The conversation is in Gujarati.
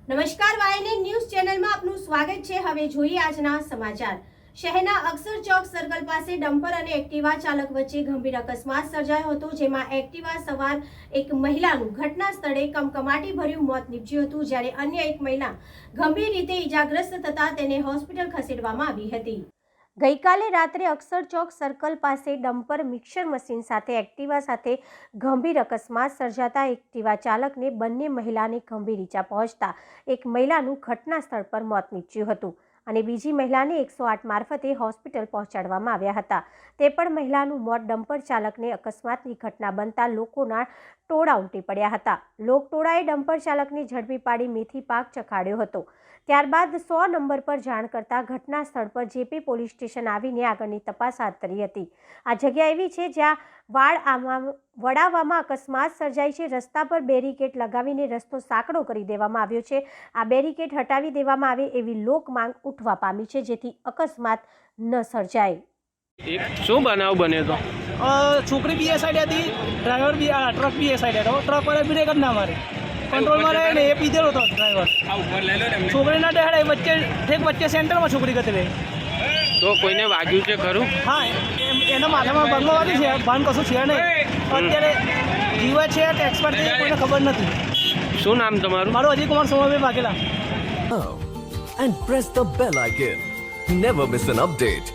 નમસ્કાર, વાયએનએન ન્યૂઝ ચેનલમાં આપનું સ્વાગત છે। હવે જોઈએ આજના સમાચાર। શહેરના અક્ષર ચોક સર્કલ પાસે ડમ્પર અને એક્ટિવા ચાલક વચ્ચે ગંભીર અકસ્માત સર્જાયો હતો, જેમાં એક્ટિવા સવાર એક મહિલાનું ઘટના સ્થળે કમકમાટીભર્યું મોત નીપજ્યું હતું, જ્યારે અન્ય એક મહિલા ગંભીર રીતે ઈજાગ્રસ્ત થતા તેને હોસ્પિટલ ખસેડવામાં આવી હતી। ગઈકાલે રાત્રે અક્ષર ચોક સર્કલ પાસે ડમ્પર મિક્સર મશીન સાથે એક્ટિવા સાથે ગંભીર અકસ્માત સર્જાતા એક્ટિવા ચાલકને બંને મહિલાને ગંભીર ઈજા પહોંચતા એક મહિલાનું ઘટના સ્થળ પર મોત નીપજ્યું હતું અને બીજી મહિલાને 108 મારફતે હોસ્પિટલ પહોંચાડવામાં આવ્યા હતા। તે પણ મહિલાનું મોત ડમ્પર ચાલકને અકસ્માતની ઘટના બનતા લોકોના ટોળા ઉમટી પડ્યા હતા। લોકટોળાએ ડમ્પર ચાલકને ઝડપી પાડી મેથી પાક ચખાડ્યો હતો। ત્યારબાદ 100 નંબર પર જાણ કરતા ઘટના સ્થળ પર જેપી પોલીસ સ્ટેશન આવીને આગળની તપાસ હાથ ધરી હતી। આ જગ્યા એવી છે જ્યાં વડાવામાં અકસ્માત સર્જાય છે। રસ્તા પર બેરિકેડ લગાવીને રસ્તો સાંકડો કરી દેવામાં આવ્યો છે। આ બેરિકેડ હટાવી દેવામાં આવે એવી લોક માંગ ઉઠવા પામી છે, જેથી અકસ્માત ન સર્જાય। શું બનાવ બન્યો તો? છોકરી બી એ સાઈડ હતી, ડ્રાઈવર બી ટ્રક બી એ સાઈડ હતો। ટ્રક વાળા બ્રેક જ ના મારે, કંટ્રોલમાં રહે ને એ પીધેલો હતો ડ્રાઈવર। છોકરીના ડેહડે વચ્ચે સેન્ટરમાં છોકરી ગતરે। તો કોઈને વાગ્યું છે ખરું? હા, એના માથામાં બંગલો વાગ્યું છે, ભાન કશું છે નહીં। અત્યારે જીવે છે કે એક્સપર્ટ છે કોઈને ખબર નથી। શું નામ તમારું? મારું Ajay Kumar Somabhai Vaghela. And press the bell icon. Never miss an update.